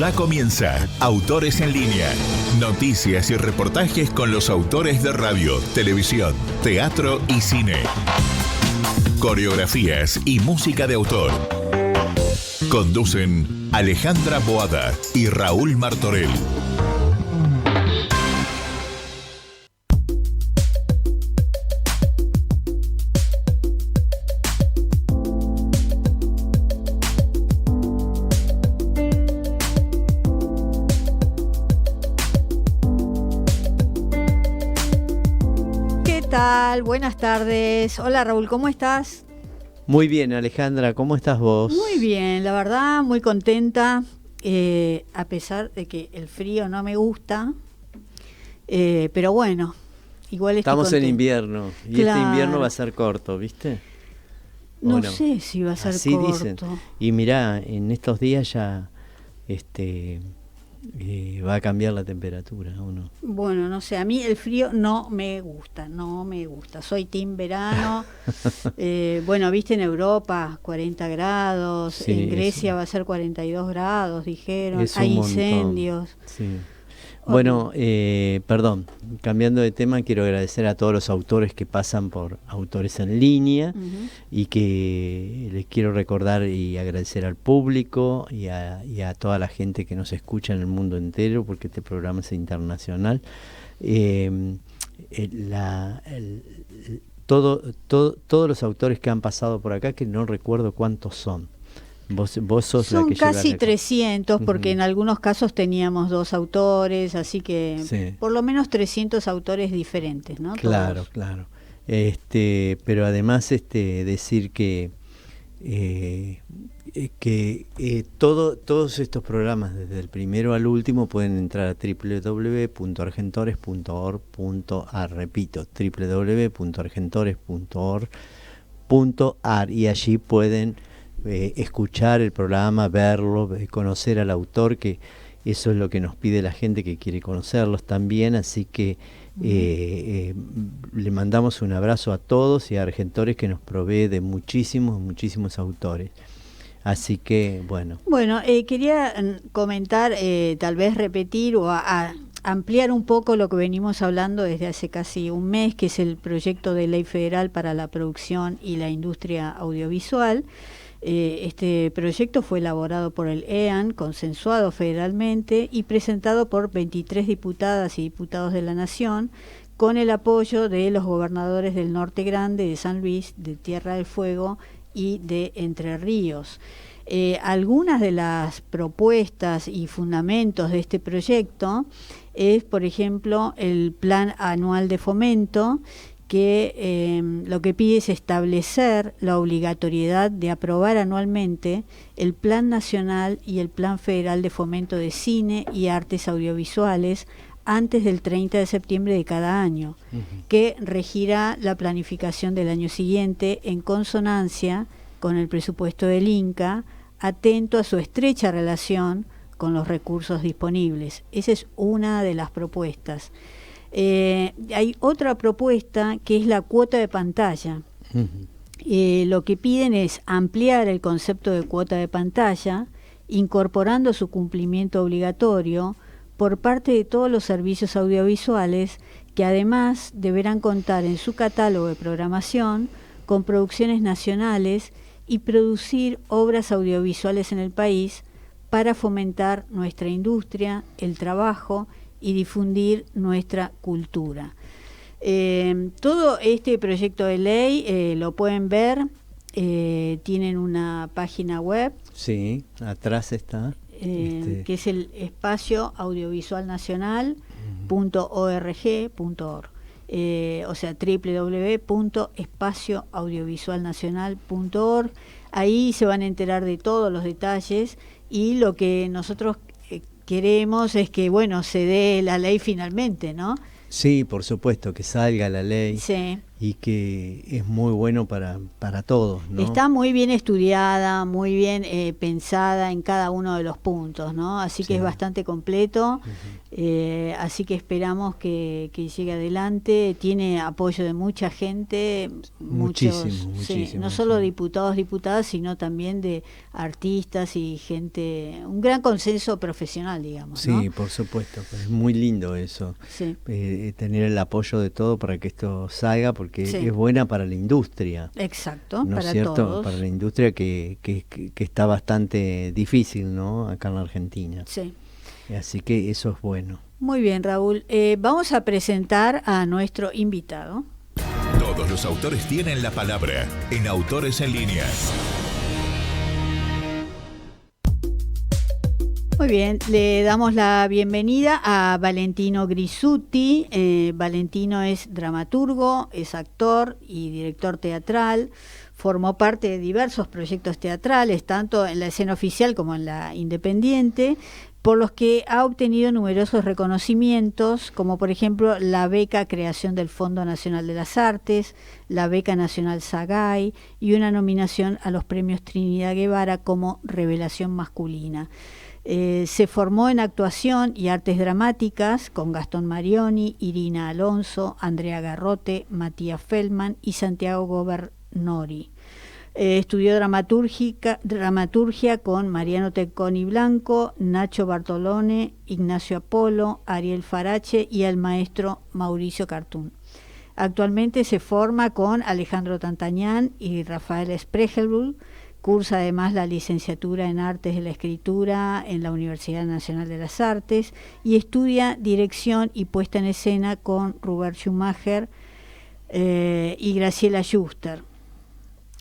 Ya comienza Autores en Línea. Noticias y reportajes con los autores de radio, televisión, teatro y cine. Coreografías y música de autor. Conducen Alejandra Boada y Raúl Martorell. Buenas tardes. Hola Raúl, ¿cómo estás? Muy bien, Alejandra, ¿cómo estás vos? Muy bien, la verdad, muy contenta, a pesar de que el frío no me gusta, pero bueno, igual estoy Estamos contenta. en invierno, y Claro. este invierno va a ser corto, ¿viste? No sé si va a ser así corto. dicen. Y mirá, en estos días ya va a cambiar la temperatura, ¿o no? Bueno, no sé, a mí el frío no me gusta. Soy team verano. Bueno, viste, en Europa 40 grados, Sí, en Grecia eso. va a ser 42 grados, dijeron, Es hay un montón. incendios. Sí. Bueno, perdón, cambiando de tema, quiero agradecer a todos los autores que pasan por Autores en Línea. Ujú. Y que les quiero recordar y agradecer al público y a toda la gente que nos escucha en el mundo entero, porque este programa es internacional. Todos los autores que han pasado por acá, que no recuerdo cuántos son. Vos sos la Son que lleva casi la- 300, porque en algunos casos teníamos 2 autores, así que Sí. por lo menos 300 autores diferentes, ¿no? Claro, Todos. claro. Pero además decir que todos estos programas, desde el primero al último, pueden entrar a www.argentores.org.ar. Repito, www.argentores.org.ar, y allí pueden escuchar el programa, verlo, conocer al autor, que eso es lo que nos pide la gente que quiere conocerlos también. Así que le mandamos un abrazo a todos y a Argentores, que nos provee de muchísimos autores. Así que, bueno. Bueno, quería comentar, tal vez repetir o a ampliar un poco lo que venimos hablando desde hace casi un mes, que es el proyecto de ley federal para la producción y la industria audiovisual. Este proyecto fue elaborado por el EAN, consensuado federalmente y presentado por 23 diputadas y diputados de la Nación, con el apoyo de los gobernadores del Norte Grande, de San Luis, de Tierra del Fuego y de Entre Ríos. Algunas de las propuestas y fundamentos de este proyecto es, por ejemplo, el Plan Anual de Fomento, que lo que pide es establecer la obligatoriedad de aprobar anualmente el Plan Nacional y el Plan Federal de Fomento de Cine y Artes Audiovisuales antes del 30 de septiembre de cada año, que regirá la planificación del año siguiente en consonancia con el presupuesto del INCA, atento a su estrecha relación con los recursos disponibles. Esa es una de las propuestas. Hay otra propuesta que es la cuota de pantalla. Lo que piden es ampliar el concepto de cuota de pantalla, incorporando su cumplimiento obligatorio por parte de todos los servicios audiovisuales, que además deberán contar en su catálogo de programación con producciones nacionales y producir obras audiovisuales en el país para fomentar nuestra industria, el trabajo y difundir nuestra cultura. Todo este proyecto de ley lo pueden ver, tienen una página web. Sí, atrás está. Que es el espacio audiovisual nacional.org.org, o sea, www.espacioaudiovisualnacional.org. Ahí se van a enterar de todos los detalles, y lo que nosotros queremos es que, bueno, se dé la ley finalmente, ¿no? Sí, por supuesto, que salga la ley. Sí. y que es muy bueno para todos, ¿no? Está muy bien estudiada, muy bien pensada en cada uno de los puntos, ¿no? Así que es bastante completo, así que esperamos que llegue adelante. Tiene apoyo de mucha gente, Muchísimo. no solo diputados, diputadas, sino también de artistas y gente, un gran consenso profesional, digamos, ¿no? Sí, por supuesto, es muy lindo eso, tener el apoyo de todo para que esto salga, porque es buena para la industria. Exacto, ¿no para es cierto? todos. Para la industria que está bastante difícil, ¿no? Acá en la Argentina. Sí. Así que eso es bueno. Muy bien, Raúl. Vamos a presentar a nuestro invitado. Todos los autores tienen la palabra en Autores en Línea. Muy bien, le damos la bienvenida a Valentino Grisutti. Valentino es dramaturgo, es actor y director teatral. Formó parte de diversos proyectos teatrales, tanto en la escena oficial como en la independiente, por los que ha obtenido numerosos reconocimientos, como por ejemplo la beca Creación del Fondo Nacional de las Artes, la beca Nacional Sagay y una nominación a los premios Trinidad Guevara como Revelación Masculina. Se formó en actuación y artes dramáticas con Gastón Marioni, Irina Alonso, Andrea Garrote, Matías Feldman y Santiago Governori. Estudió dramaturgia con Mariano Tecconi Blanco, Nacho Bartolone, Ignacio Apolo, Ariel Farache y el maestro Mauricio Cartún. Actualmente se forma con Alejandro Tantañán y Rafael Spregelbull. Cursa además la licenciatura en Artes de la Escritura en la Universidad Nacional de las Artes y estudia dirección y puesta en escena con Robert Schumacher y Graciela Schuster.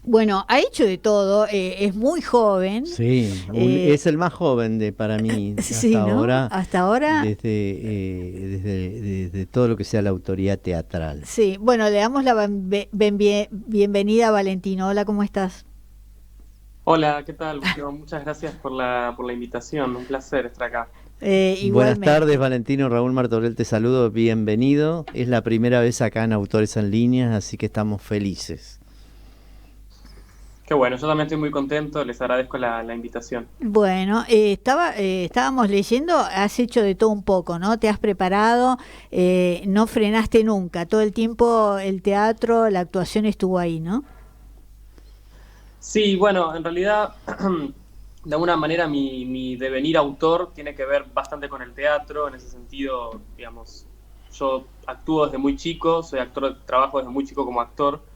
Bueno, ha hecho de todo, es muy joven. Sí, es el más joven para mí hasta ahora. Hasta ahora. Desde todo lo que sea la autoría teatral. Sí, bueno, le damos la bienvenida a Valentino. Hola, ¿cómo estás? Hola, ¿qué tal? Muchas gracias por la invitación, un placer estar acá. Buenas tardes, Valentino. Raúl Martorell te saludo, bienvenido. Es la primera vez acá en Autores en Línea, así que estamos felices. Qué bueno, yo también estoy muy contento, les agradezco la invitación. Bueno, estábamos leyendo, has hecho de todo un poco, ¿no? Te has preparado, no frenaste nunca, todo el tiempo el teatro, la actuación estuvo ahí, ¿no? Sí, bueno, en realidad, de alguna manera mi devenir autor tiene que ver bastante con el teatro. En ese sentido, digamos, yo actúo desde muy chico, soy actor, trabajo desde muy chico como actor,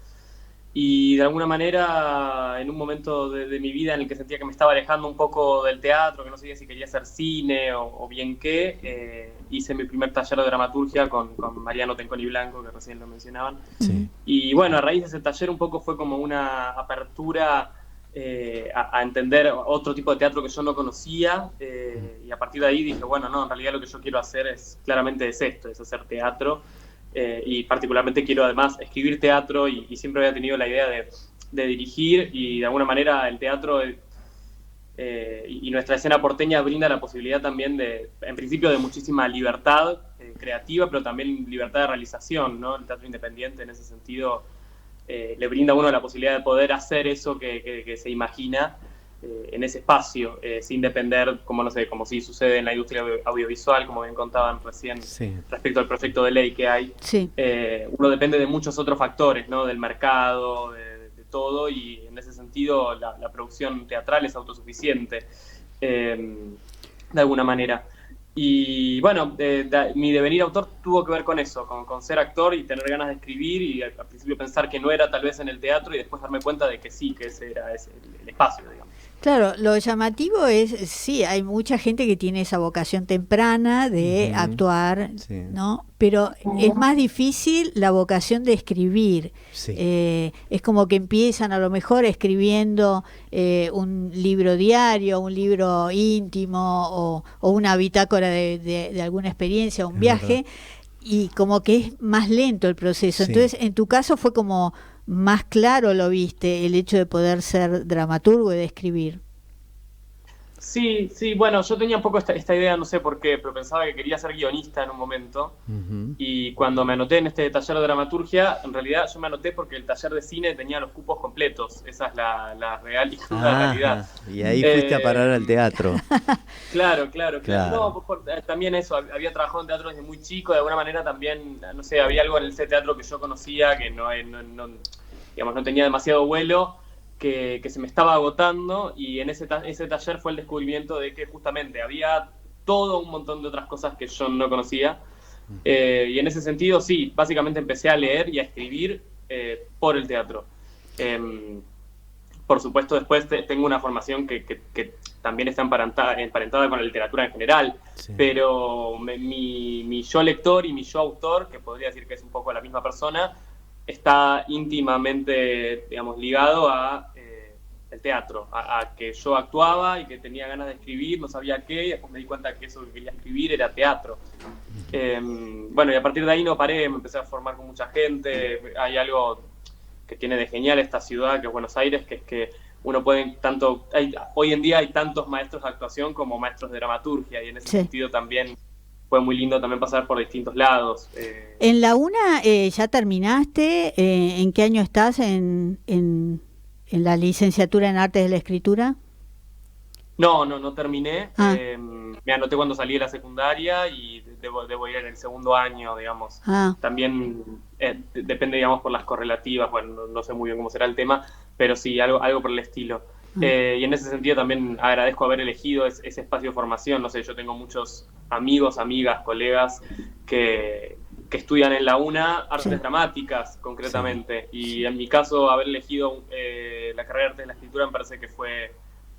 y de alguna manera, en un momento de mi vida en el que sentía que me estaba alejando un poco del teatro, que no sabía si quería hacer cine o bien qué, hice mi primer taller de dramaturgia con Mariano Tecconi Blanco, que recién lo mencionaban. Sí. Y bueno, a raíz de ese taller un poco fue como una apertura a entender otro tipo de teatro que yo no conocía, y a partir de ahí dije, bueno, no, en realidad lo que yo quiero hacer es hacer teatro. Y particularmente quiero además escribir teatro y siempre había tenido la idea de dirigir, y de alguna manera el teatro y nuestra escena porteña brinda la posibilidad también en principio de muchísima libertad creativa, pero también libertad de realización, ¿no? El teatro independiente en ese sentido le brinda a uno la posibilidad de poder hacer eso que se imagina en ese espacio, sin depender, como si sucede en la industria audiovisual, como bien contaban recién, respecto al proyecto de ley que hay. Sí. Uno depende de muchos otros factores, ¿no? Del mercado, de todo, y en ese sentido la producción teatral es autosuficiente, de alguna manera. Y bueno, mi devenir autor tuvo que ver con eso, con ser actor y tener ganas de escribir, y al principio pensar que no era tal vez en el teatro, y después darme cuenta de que sí, que ese era el espacio, digamos. Claro, lo llamativo es, sí, hay mucha gente que tiene esa vocación temprana de actuar, ¿no? Pero es más difícil la vocación de escribir. Sí. Es como que empiezan a lo mejor escribiendo un libro diario, un libro íntimo o una bitácora de alguna experiencia, un viaje, y como que es más lento el proceso. Sí. Entonces, en tu caso fue como más claro, lo viste, el hecho de poder ser dramaturgo y de escribir. Sí, sí, bueno, yo tenía un poco esta idea, no sé por qué, pero pensaba que quería ser guionista en un momento. Y cuando me anoté en este taller de dramaturgia, en realidad yo me anoté porque el taller de cine tenía los cupos completos. Esa es la real y cruda realidad. Y ahí fuiste a parar al teatro. Claro. Claro. No, también eso, había trabajado en teatro desde muy chico, de alguna manera también, no sé, había algo en el teatro que yo conocía que digamos, no tenía demasiado vuelo, que se me estaba agotando, y en ese taller fue el descubrimiento de que justamente había todo un montón de otras cosas que yo no conocía. Y en ese sentido, sí, básicamente empecé a leer y a escribir por el teatro. Por supuesto, después tengo una formación que también está emparentada con la literatura en general, sí. Pero mi yo lector y mi yo autor, que podría decir que es un poco la misma persona, está íntimamente, digamos, ligado a el teatro, a que yo actuaba y que tenía ganas de escribir, no sabía qué, y después me di cuenta que eso que quería escribir era teatro. Bueno, y a partir de ahí no paré, me empecé a formar con mucha gente. Hay algo que tiene de genial esta ciudad, que es Buenos Aires, que es que uno puede hoy en día hay tantos maestros de actuación como maestros de dramaturgia, y en ese sentido también fue muy lindo también pasar por distintos lados. En la UNA ya terminaste, ¿en qué año estás en la licenciatura en Artes de la Escritura? No terminé. Me anoté cuando salí de la secundaria y debo ir en el segundo año, digamos. También depende, digamos, por las correlativas. Bueno, no sé muy bien cómo será el tema, pero sí, algo por el estilo. Y en ese sentido también agradezco haber elegido ese espacio de formación. No sé, yo tengo muchos amigos, amigas, colegas que estudian en la UNA artes dramáticas, concretamente. Y en mi caso, haber elegido la carrera de Artes de la Escritura me parece que fue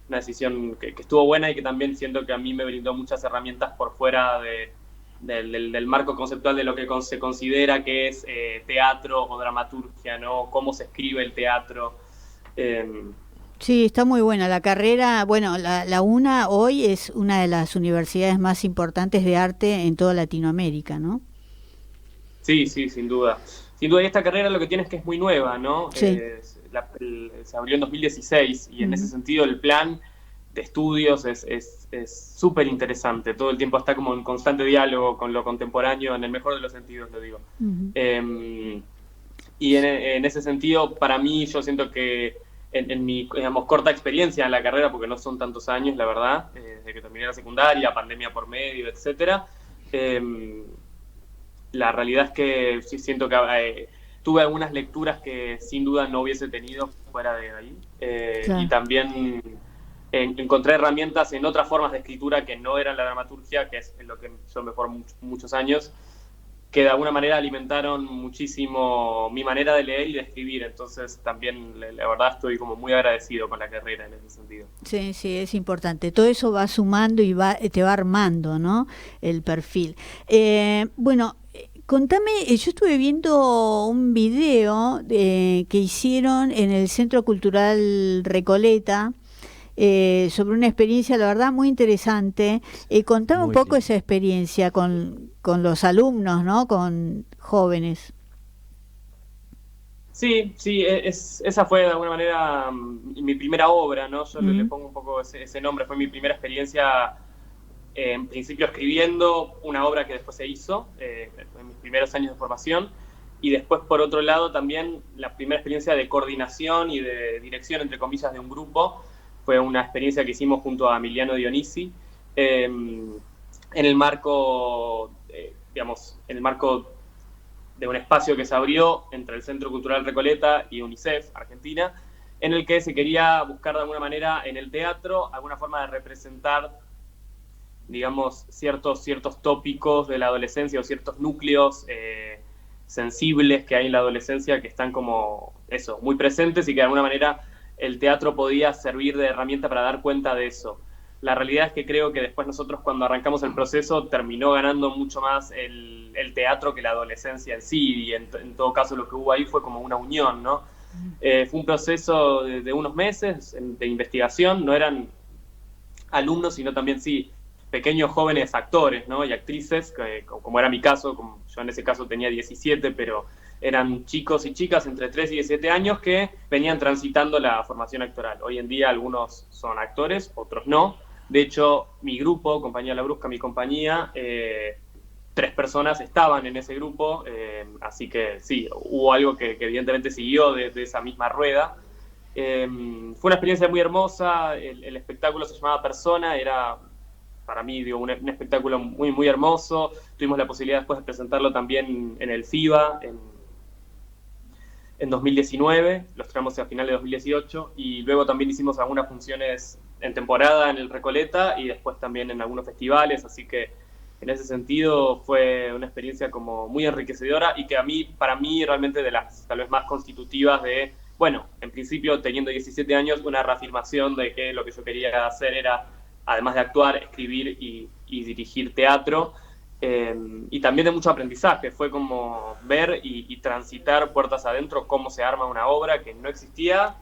una decisión que estuvo buena, y que también siento que a mí me brindó muchas herramientas por fuera del marco conceptual de lo que se considera que es teatro o dramaturgia, ¿no? Cómo se escribe el teatro. Sí, está muy buena la carrera. Bueno, la UNA hoy es una de las universidades más importantes de arte en toda Latinoamérica, ¿no? Sí, sin duda. Sin duda, y esta carrera lo que tiene es que es muy nueva, ¿no? Sí. Se abrió en 2016, y en ese sentido el plan de estudios es súper interesante. Todo el tiempo está como en constante diálogo con lo contemporáneo, en el mejor de los sentidos, lo digo. Y en ese sentido, para mí, yo siento que en mi, digamos, corta experiencia en la carrera, porque no son tantos años, la verdad, desde que terminé la secundaria, pandemia por medio, etcétera, la realidad es que sí siento que tuve algunas lecturas que sin duda no hubiese tenido fuera de ahí. Claro. Y también encontré herramientas en otras formas de escritura que no eran la dramaturgia, que es en lo que yo me formé muchos años, que de alguna manera alimentaron muchísimo mi manera de leer y de escribir. Entonces también, la verdad, estoy como muy agradecido con la carrera en ese sentido. Sí, es importante. Todo eso va sumando y te va armando, ¿no?, el perfil. Bueno, contame, yo estuve viendo un video que hicieron en el Centro Cultural Recoleta sobre una experiencia, la verdad, muy interesante. Contame muy un poco esa experiencia con los alumnos, ¿no?, con jóvenes. Sí, esa fue de alguna manera mi primera obra, ¿no? Yo le pongo un poco ese nombre. Fue mi primera experiencia, en principio escribiendo una obra que después se hizo, en mis primeros años de formación, y después, por otro lado, también la primera experiencia de coordinación y de dirección, entre comillas, de un grupo. Fue una experiencia que hicimos junto a Emiliano Dionisi, en el marco, digamos, de un espacio que se abrió entre el Centro Cultural Recoleta y UNICEF Argentina, en el que se quería buscar de alguna manera en el teatro alguna forma de representar, digamos, ciertos tópicos de la adolescencia, o ciertos núcleos sensibles que hay en la adolescencia, que están como eso, muy presentes, y que de alguna manera el teatro podía servir de herramienta para dar cuenta de eso. La realidad es que creo que después nosotros, cuando arrancamos el proceso, terminó ganando mucho más el teatro que la adolescencia en sí, y en todo caso lo que hubo ahí fue como una unión, ¿no? Fue un proceso de unos meses de investigación. No eran alumnos, sino también, sí, pequeños jóvenes actores, ¿no?, y actrices, como era mi caso. Yo en ese caso tenía 17, pero eran chicos y chicas entre 3 y 17 años que venían transitando la formación actoral. Hoy en día algunos son actores, otros no, De hecho, mi grupo, Compañía La Brusca, mi compañía, 3 personas estaban en ese grupo, así que sí, hubo algo que evidentemente siguió de esa misma rueda. Fue una experiencia muy hermosa, el espectáculo se llamaba Persona, era para mí digo, un espectáculo muy, muy hermoso. Tuvimos la posibilidad después de presentarlo también en el FIBA en 2019, los traemos a final de 2018, y luego también hicimos algunas funciones en temporada en el Recoleta y después también en algunos festivales, así que en ese sentido fue una experiencia como muy enriquecedora y que para mí realmente de las tal vez más constitutivas de, bueno, en principio teniendo 17 años, una reafirmación de que lo que yo quería hacer era, además de actuar, escribir y dirigir teatro. Y también de mucho aprendizaje, fue como ver y transitar puertas adentro cómo se arma una obra que no existía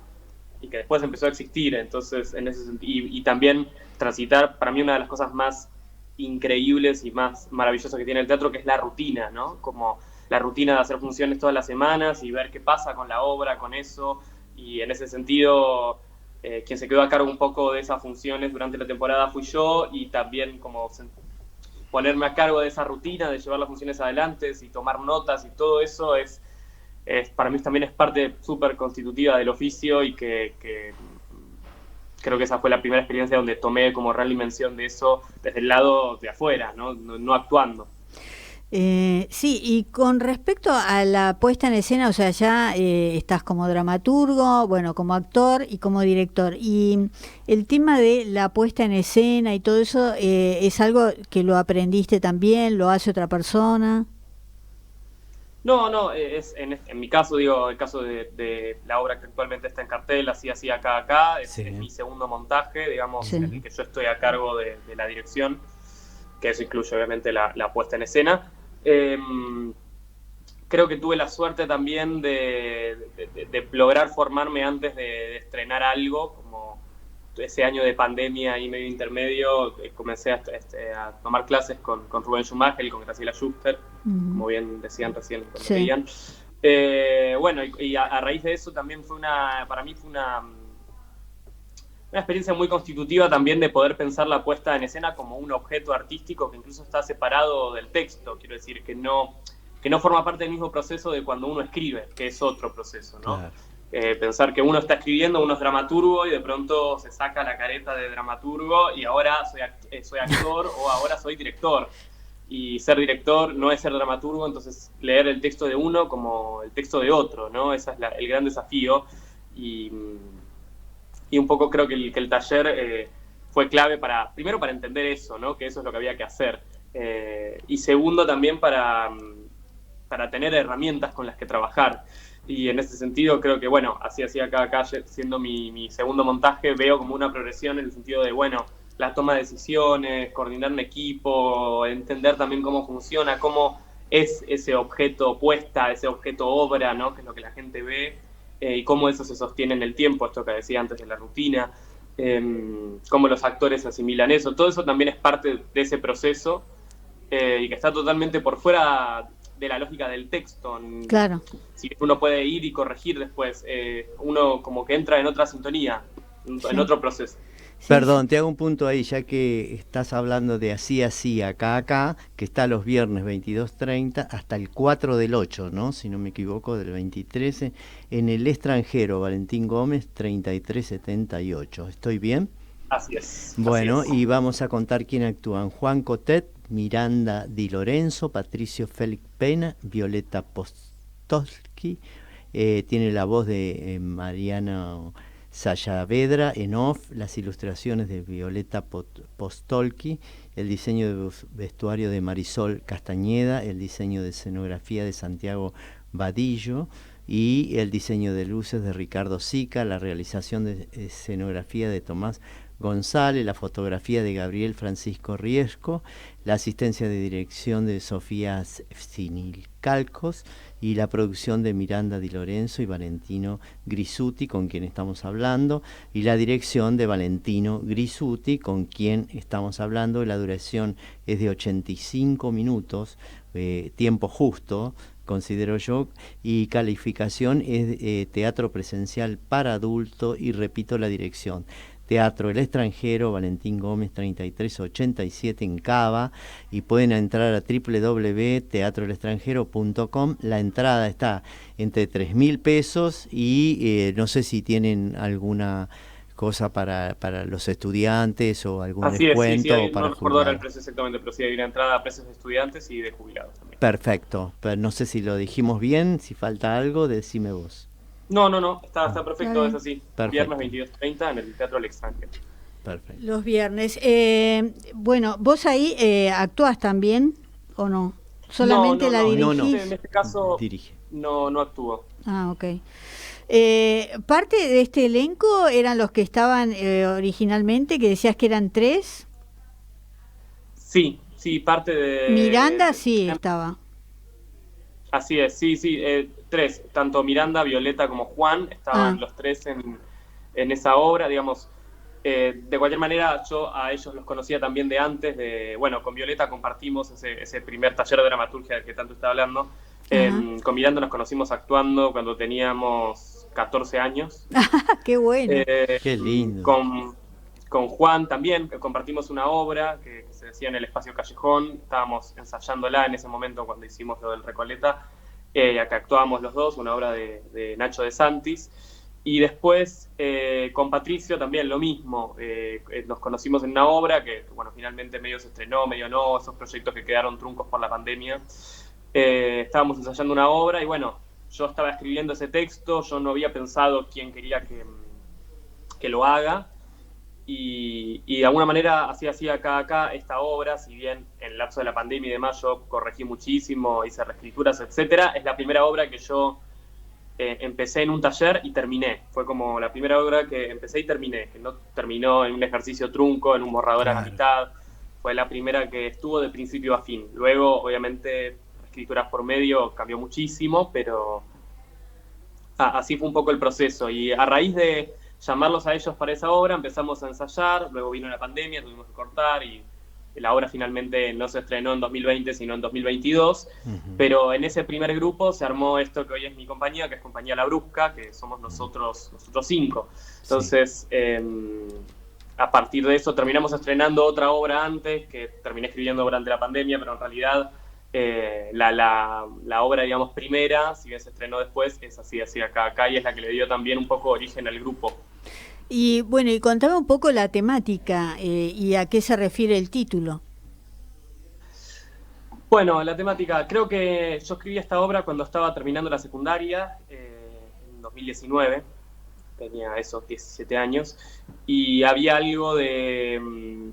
y que después empezó a existir. Entonces, en ese sentido, y también transitar, para mí una de las cosas más increíbles y más maravillosas que tiene el teatro, que es la rutina, ¿no? Como la rutina de hacer funciones todas las semanas y ver qué pasa con la obra, con eso, y en ese sentido, quien se quedó a cargo un poco de esas funciones durante la temporada fui yo, y también como ponerme a cargo de esa rutina, de llevar las funciones adelante y tomar notas, y todo eso es para mí también es parte súper constitutiva del oficio, y que creo que esa fue la primera experiencia donde tomé como real dimensión de eso desde el lado de afuera, no actuando. Sí, y con respecto a la puesta en escena, o sea, ya estás como dramaturgo, bueno, como actor y como director. Y el tema de la puesta en escena y todo eso, ¿es algo que lo aprendiste también? ¿Lo hace otra persona? No, es en mi caso, digo, el caso de la obra que actualmente está en cartel, así acá, es mi segundo montaje, digamos, Sí. en el que yo estoy a cargo de la dirección, que eso incluye obviamente la puesta en escena. Creo que tuve la suerte también de lograr formarme antes de estrenar algo, como ese año de pandemia y medio intermedio, comencé a tomar clases con Rubén Schumacher y con Graciela Schuster, como bien decían recién cuando Sí. veían. Bueno, y a raíz de eso también para mí fue una experiencia muy constitutiva también de poder pensar la puesta en escena como un objeto artístico que incluso está separado del texto, quiero decir, que no forma parte del mismo proceso de cuando uno escribe, que es otro proceso, ¿no? Claro. Pensar que uno está escribiendo, uno es dramaturgo y de pronto se saca la careta de dramaturgo y ahora soy actor o ahora soy director. Y ser director no es ser dramaturgo, entonces leer el texto de uno como el texto de otro, ¿no? Ese es el gran desafío. Y un poco creo que el taller fue clave primero para entender eso, ¿no? Que eso es lo que había que hacer. Y segundo también para tener herramientas con las que trabajar. Y en ese sentido creo que, bueno, así acá siendo mi segundo montaje, veo como una progresión en el sentido de, bueno, la toma de decisiones, coordinar un equipo, entender también cómo funciona, cómo es ese objeto puesta, ese objeto obra, ¿no? Que es lo que la gente ve, y cómo eso se sostiene en el tiempo, esto que decía antes de la rutina, cómo los actores asimilan eso. Todo eso también es parte de ese proceso, y que está totalmente por fuera de la lógica del texto. Claro. Si uno puede ir y corregir después, uno como que entra en otra sintonía, en otro proceso. Sí, Perdón, te hago un punto ahí, ya que estás hablando de así, acá, que está los viernes 22:30 hasta el 4 del 8, ¿no? Si no me equivoco, del 23, en el extranjero, Valentín Gómez, 3378. ¿Estoy bien? Así es. Bueno, así es. y vamos a contar quién actúan. Juan Cotet, Miranda Di Lorenzo, Patricio Félix Pena, Violeta Postolski, tiene la voz de Mariano Sayavedra en off, las ilustraciones de Violeta Postolki, el diseño de vestuario de Marisol Castañeda, el diseño de escenografía de Santiago Vadillo y el diseño de luces de Ricardo Sica, la realización de escenografía de Tomás González, la fotografía de Gabriel Francisco Riesco, la asistencia de dirección de Sofía Sinilcalcos y la producción de Miranda Di Lorenzo y Valentino Grisuti, con quien estamos hablando, y la dirección de Valentino Grisuti, con quien estamos hablando. La duración es de 85 minutos, tiempo justo, considero yo, y calificación es teatro presencial para adulto, y repito la dirección: Teatro El Extranjero, Valentín Gómez 3387 en Cava, y pueden entrar a www.teatroelextranjero.com. La entrada está entre 3.000 pesos y no sé si tienen alguna cosa para los estudiantes o algún Así descuento sí, para no recuerdo ahora el jubilados. precio exactamente, pero sí hay una entrada a precios de estudiantes y de jubilados también. Perfecto, pero no sé si lo dijimos bien, si falta algo, decime vos. No, está Está perfecto, bien. es así. Perfecto. Viernes 22:30 en el Teatro El Extranjero. Perfecto. Los viernes. Bueno, ¿vos ahí actuás también o no? ¿Solamente la dirigís? En este caso Dirige. no actúo. Ah, ok. Parte de este elenco eran los que estaban originalmente, que decías que eran 3. Sí, parte de... Miranda sí estaba. Así es, sí, 3. Tanto Miranda, Violeta como Juan estaban los 3 en esa obra, digamos. De cualquier manera, yo a ellos los conocía también de antes. Con Violeta compartimos ese primer taller de dramaturgia del que tanto estaba hablando. Con Miranda nos conocimos actuando cuando teníamos 14 años. ¡Qué bueno! Qué lindo. Con Juan también compartimos una obra que se decía en el Espacio Callejón. Estábamos ensayándola en ese momento cuando hicimos lo del Recoleta, que actuábamos los dos, una obra de Nacho de Santis. Y después con Patricio también lo mismo. Nos conocimos en una obra que, finalmente medio se estrenó, medio no, esos proyectos que quedaron truncos por la pandemia. Estábamos ensayando una obra y yo estaba escribiendo ese texto, yo no había pensado quién quería que lo haga. Y de alguna manera así hacía acá esta obra, si bien en el lapso de la pandemia y demás yo corregí muchísimo, hice reescrituras, etcétera. Es la primera obra que yo empecé en un taller y terminé. Fue como la primera obra que empecé y terminé, que no terminó en un ejercicio trunco, en un borrador a la mitad. Fue la primera que estuvo de principio a fin. Luego, obviamente, escrituras por medio cambió muchísimo, pero así fue un poco el proceso. Y a raíz de llamarlos a ellos para esa obra, empezamos a ensayar, luego vino la pandemia, tuvimos que cortar y la obra finalmente no se estrenó en 2020, sino en 2022, pero en ese primer grupo se armó esto que hoy es mi compañía, que es Compañía La Brusca, que somos nosotros 5. Entonces, a partir de eso terminamos estrenando otra obra antes, que terminé escribiendo durante la pandemia, pero en realidad la obra, digamos, primera, si bien se estrenó después, es así acá, y es la que le dio también un poco origen al grupo. Y bueno, y contame un poco la temática y a qué se refiere el título. Bueno, la temática, creo que yo escribí esta obra cuando estaba terminando la secundaria, en 2019, tenía esos 17 años, y había algo de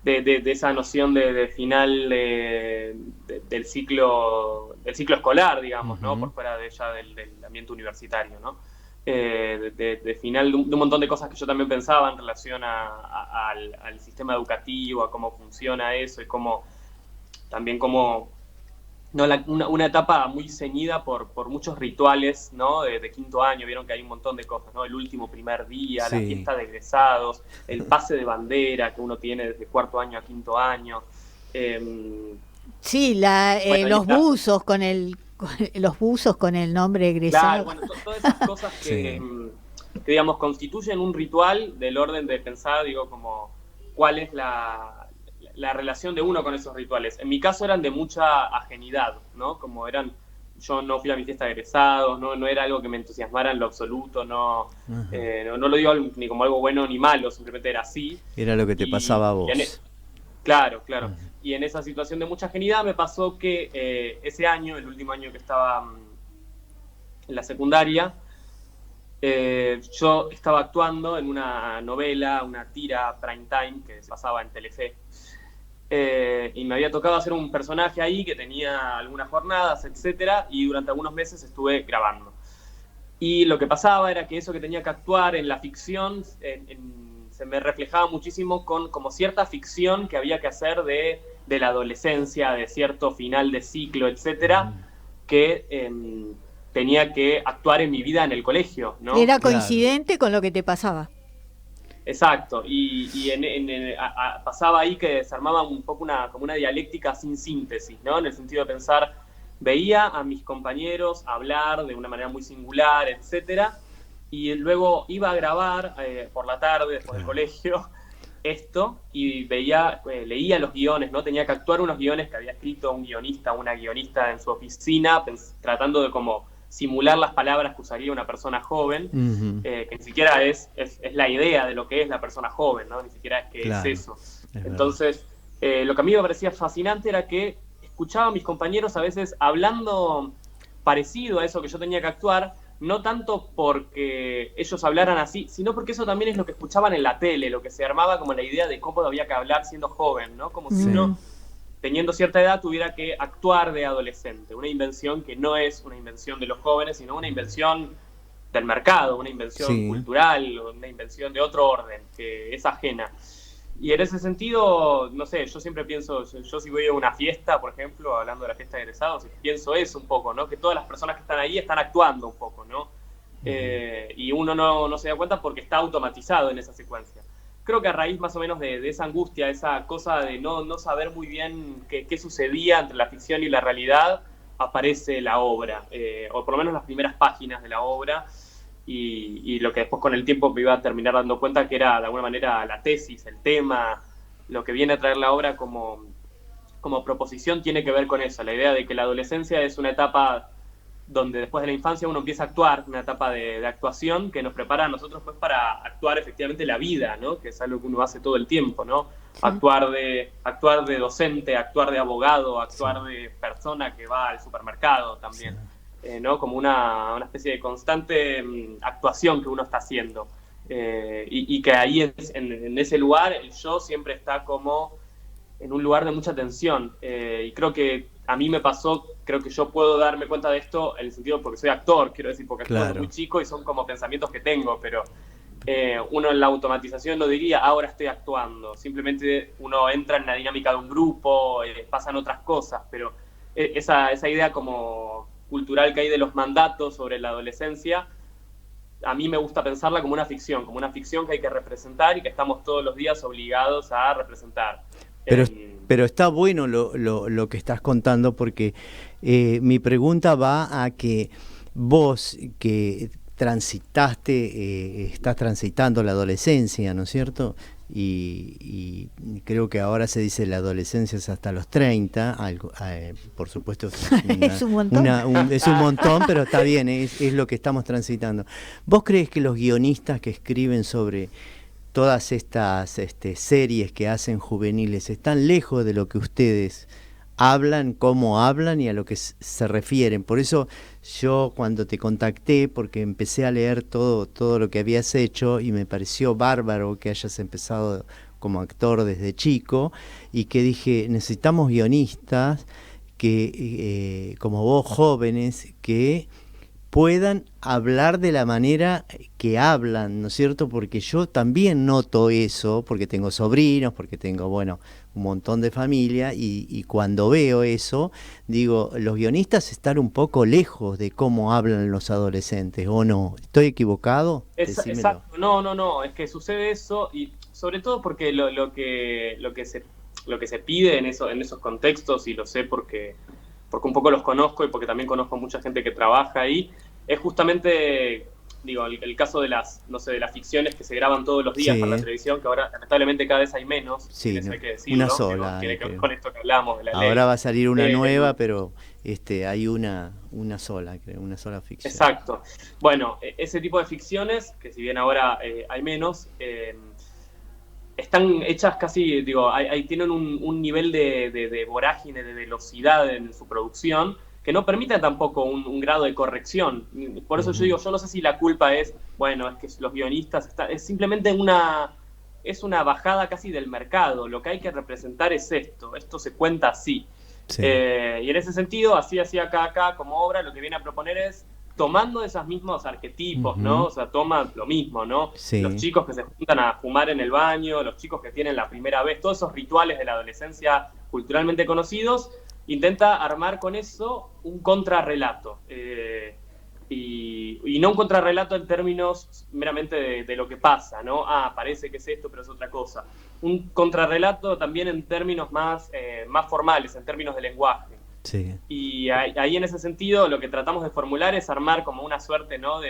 esa noción de final del ciclo escolar, digamos, ¿no? Por fuera de ya del ambiente universitario, ¿no? De final de un montón de cosas que yo también pensaba en relación al sistema educativo, a cómo funciona eso y cómo también como una etapa muy ceñida por muchos rituales, ¿no? De quinto año. Vieron que hay un montón de cosas, ¿no? El último primer día, la fiesta de egresados, el pase de bandera que uno tiene desde cuarto año a quinto año. Sí, los buzos los buzos con el nombre egresado. Claro, todas esas cosas que, digamos, constituyen un ritual del orden de pensar, digo, como cuál es la relación de uno con esos rituales. En mi caso eran de mucha ajenidad, ¿no? Yo no fui a mi fiesta de egresados, no era algo que me entusiasmara en lo absoluto, no lo digo ni como algo bueno ni malo, simplemente era así. Era lo que te pasaba a vos. Claro. Y en esa situación de mucha ajenidad me pasó que ese año, el último año que estaba en la secundaria, yo estaba actuando en una novela, una tira prime time que se pasaba en Telefe. Y me había tocado hacer un personaje ahí que tenía algunas jornadas, etcétera, y durante algunos meses estuve grabando. Y lo que pasaba era que eso que tenía que actuar en la ficción se me reflejaba muchísimo con como cierta ficción que había que hacer de la adolescencia, de cierto final de ciclo, etcétera, que tenía que actuar en mi vida en el colegio, ¿no? Era coincidente con lo que te pasaba. Exacto, y pasaba ahí que se armaba un poco como una dialéctica sin síntesis, ¿no? En el sentido de pensar, veía a mis compañeros hablar de una manera muy singular, etcétera, y luego iba a grabar por la tarde, después del colegio, esto, y leía los guiones, ¿no? Tenía que actuar unos guiones que había escrito un guionista, una guionista en su oficina, tratando de como simular las palabras que usaría una persona joven, que ni siquiera es la idea de lo que es la persona joven, ¿no? Ni siquiera es que claro, es eso. Entonces, lo que a mí me parecía fascinante era que escuchaba a mis compañeros a veces hablando parecido a eso que yo tenía que actuar, no tanto porque ellos hablaran así, sino porque eso también es lo que escuchaban en la tele, lo que se armaba como la idea de cómo había que hablar siendo joven, ¿no? Como si uno, teniendo cierta edad, tuviera que actuar de adolescente. Una invención que no es una invención de los jóvenes, sino una invención del mercado, una invención cultural, una invención de otro orden, que es ajena. Y en ese sentido, no sé, yo siempre pienso, yo si voy a una fiesta, por ejemplo, hablando de la fiesta de egresados, pienso eso un poco, ¿no? Que todas las personas que están ahí están actuando un poco, ¿no? Y uno no se da cuenta porque está automatizado en esa secuencia. Creo que a raíz más o menos de esa angustia, esa cosa de no saber muy bien qué sucedía entre la ficción y la realidad, aparece la obra, o por lo menos las primeras páginas de la obra, y lo que después con el tiempo me iba a terminar dando cuenta que era de alguna manera la tesis, el tema, lo que viene a traer la obra como proposición tiene que ver con eso, la idea de que la adolescencia es una etapa donde después de la infancia uno empieza a actuar, una etapa de actuación que nos prepara a nosotros pues para actuar efectivamente la vida, ¿no? Que es algo que uno hace todo el tiempo, ¿no? Sí. Actuar de docente, actuar de abogado, actuar de persona que va al supermercado también. Sí. ¿No? Como una especie de constante actuación que uno está haciendo. Y que ahí en ese lugar el yo siempre está como en un lugar de mucha tensión. Y creo que a mí me pasó, creo que yo puedo darme cuenta de esto en el sentido porque soy actor, quiero decir, porque actúo muy chico y son como pensamientos que tengo, pero uno en la automatización no diría ahora estoy actuando, simplemente uno entra en la dinámica de un grupo, pasan otras cosas, pero esa idea como cultural que hay de los mandatos sobre la adolescencia, a mí me gusta pensarla como una ficción que hay que representar y que estamos todos los días obligados a representar. Pero está bueno lo que estás contando, porque mi pregunta va a que vos que estás transitando la adolescencia, ¿no es cierto? Y creo que ahora se dice la adolescencia es hasta los 30, por supuesto es un montón. Es un montón, pero está bien, es lo que estamos transitando. ¿Vos crees que los guionistas que escriben sobre todas estas series que hacen juveniles están lejos de lo que ustedes hablan, cómo hablan y a lo que se refieren? Por eso yo cuando te contacté, porque empecé a leer todo lo que habías hecho y me pareció bárbaro que hayas empezado como actor desde chico, y que dije, necesitamos guionistas que como vos, jóvenes, que puedan hablar de la manera que hablan, ¿no es cierto? Porque yo también noto eso, porque tengo sobrinos, porque tengo, bueno, un montón de familia, y cuando veo eso, digo, los guionistas están un poco lejos de cómo hablan los adolescentes, ¿o no? ¿Estoy equivocado? Exacto, no, es que sucede eso, y sobre todo porque lo que se pide en esos contextos, y lo sé porque un poco los conozco y porque también conozco mucha gente que trabaja ahí, es justamente, digo, el caso de las ficciones que se graban todos los días para la televisión, que ahora lamentablemente cada vez hay menos, sí, hay que decirlo, una sola. Tiene que ver con esto que hablamos de la ley. Ahora va a salir una nueva, pero hay una sola, creo, una sola ficción. Exacto. Bueno, ese tipo de ficciones, que si bien ahora hay menos, están hechas casi, digo, tienen un nivel de vorágine, de velocidad en su producción, que no permite tampoco un grado de corrección. Por eso yo digo, yo no sé si la culpa es, bueno, es que los guionistas, es simplemente una bajada casi del mercado. Lo que hay que representar es esto se cuenta así. Sí. Y en ese sentido, así acá como obra, lo que viene a proponer es tomando esos mismos arquetipos, ¿no? O sea, toma lo mismo, ¿no? Sí. Los chicos que se juntan a fumar en el baño, los chicos que tienen la primera vez, todos esos rituales de la adolescencia culturalmente conocidos, intenta armar con eso un contrarrelato. Y no un contrarrelato en términos meramente de lo que pasa, ¿no? Parece que es esto, pero es otra cosa. Un contrarrelato también en términos más formales, en términos de lenguaje. Sí. Y ahí en ese sentido lo que tratamos de formular es armar como una suerte, ¿no?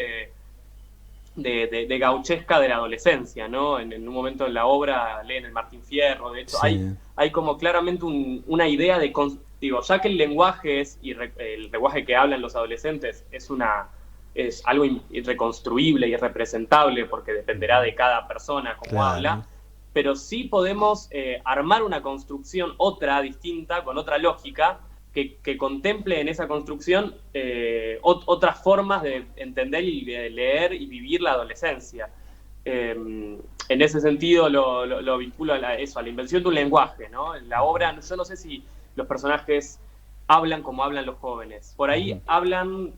de gauchesca de la adolescencia, ¿no? En un momento en la obra leen el Martín Fierro, de hecho, Sí. hay como claramente una idea de, digo, ya que el lenguaje el lenguaje que hablan los adolescentes es algo irreconstruible y irrepresentable porque dependerá de cada persona cómo Claro. habla, pero sí podemos armar una construcción otra, distinta, con otra lógica, que contemple en esa construcción otras formas de entender y de leer y vivir la adolescencia. En ese sentido lo vinculo a la invención de un lenguaje, ¿no? En la obra, yo no sé si los personajes hablan como hablan los jóvenes. Por ahí hablan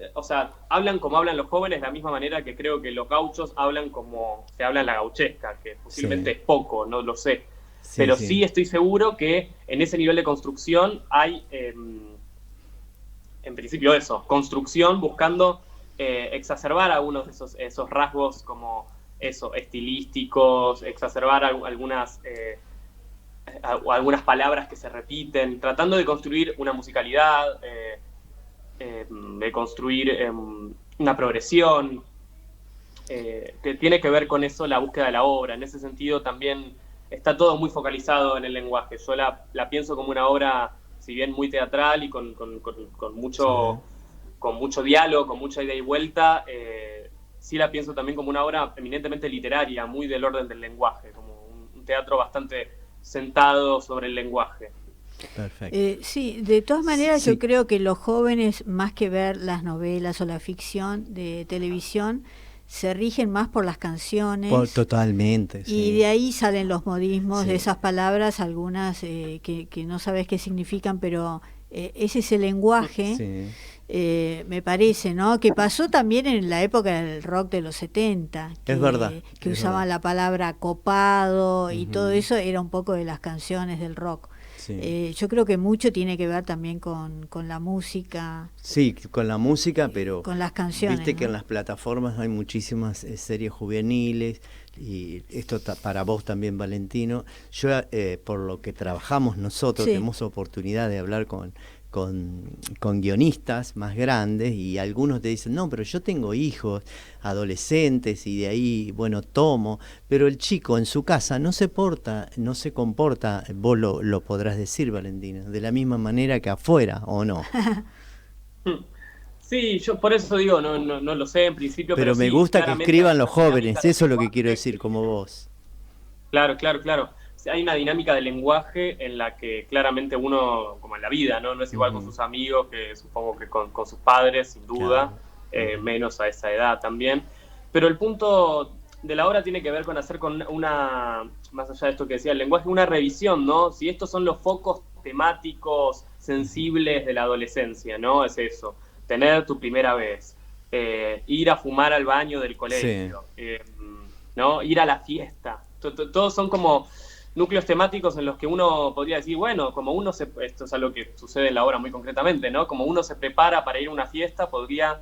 como hablan los jóvenes de la misma manera que creo que los gauchos hablan como se habla en la gauchesca, que posiblemente es poco, no lo sé. Sí, Pero sí. sí estoy seguro que en ese nivel de construcción hay, en principio eso, construcción buscando exacerbar algunos de esos rasgos como eso, estilísticos, exacerbar algunas palabras que se repiten, tratando de construir una musicalidad, de construir una progresión, que tiene que ver con eso la búsqueda de la obra. En ese sentido también está todo muy focalizado en el lenguaje. Yo la pienso como una obra, si bien muy teatral y con mucho, con mucho diálogo, con mucha ida y vuelta, sí la pienso también como una obra eminentemente literaria, muy del orden del lenguaje, como un teatro bastante sentado sobre el lenguaje. Perfecto. Sí, de todas maneras Sí. yo creo que los jóvenes, más que ver las novelas o la ficción de televisión, se rigen más por las canciones. Totalmente. Y Sí. de ahí salen los modismos Sí. de esas palabras, algunas que no sabes qué significan, pero es ese lenguaje, Sí. me parece, ¿no? Que pasó también en la época del rock de los 70, que, Es verdad, que es usaban verdad. la palabra copado y Ujú. todo eso era un poco de las canciones del rock. Sí. Yo creo que mucho tiene que ver también con la música, Sí, con la música, pero con las canciones. viste que ¿no? en las plataformas hay muchísimas series juveniles y esto para vos también, Valentino. Yo, por lo que trabajamos nosotros, Sí. tenemos oportunidad de hablar con guionistas más grandes y algunos te dicen, no, pero yo tengo hijos, adolescentes y de ahí, bueno, tomo, pero el chico en su casa no se comporta, vos lo podrás decir, Valentina, de la misma manera que afuera, ¿o no? Sí, yo por eso digo, no lo sé en principio, Pero me sí, gusta que claramente escriban hay los una jóvenes, dinámica de eso es lo que quiero lenguaje decir, como vos. Claro. Hay una dinámica de lenguaje en la que claramente uno, como en la vida, no es igual con sus amigos que supongo que con sus padres, sin duda, Claro. menos a esa edad también. Pero el punto de la obra tiene que ver con hacer con más allá de esto que decía el lenguaje, una revisión, ¿no? Si estos son los focos temáticos sensibles de la adolescencia, ¿no? Es eso, tener tu primera vez, ir a fumar al baño del colegio, ¿no? Ir a la fiesta. Todos son como núcleos temáticos en los que uno podría decir, bueno, como esto es algo que sucede en la obra muy concretamente, ¿no? Como uno se prepara para ir a una fiesta, podría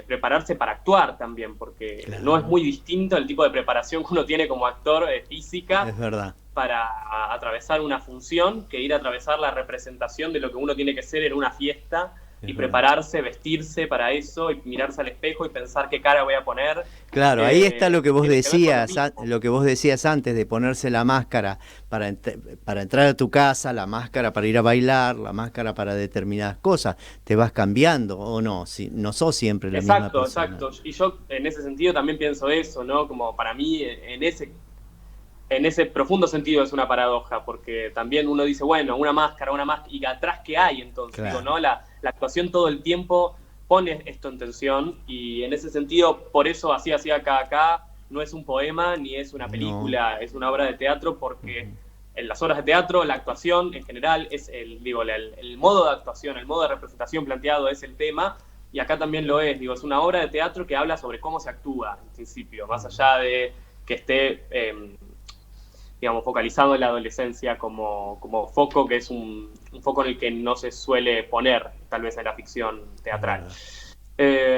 prepararse para actuar también, porque Claro. no es muy distinto el tipo de preparación que uno tiene como actor física Es verdad. para atravesar una función que ir a atravesar la representación de lo que uno tiene que ser en una fiesta y prepararse, vestirse para eso y mirarse al espejo y pensar qué cara voy a poner. Claro, ahí está lo que vos tiene que ver con decías, lo mismo. lo que vos decías antes de ponerse la máscara para entrar a tu casa, la máscara para ir a bailar, la máscara para determinadas cosas. Te vas cambiando o no, si no sos siempre la misma persona. Exacto. Y yo en ese sentido también pienso eso, ¿no? Como para mí en ese profundo sentido es una paradoja, porque también uno dice, bueno, una máscara, y atrás qué hay entonces, Claro. digo, ¿no? La actuación todo el tiempo pone esto en tensión, y en ese sentido, por eso así acá, no es un poema ni es una película, es una obra de teatro, porque en las obras de teatro la actuación en general es el modo de actuación, el modo de representación planteado es el tema, y acá también lo es, es una obra de teatro que habla sobre cómo se actúa, en principio, más allá de que esté focalizado en la adolescencia como foco, que es un foco en el que no se suele poner, tal vez en la ficción teatral.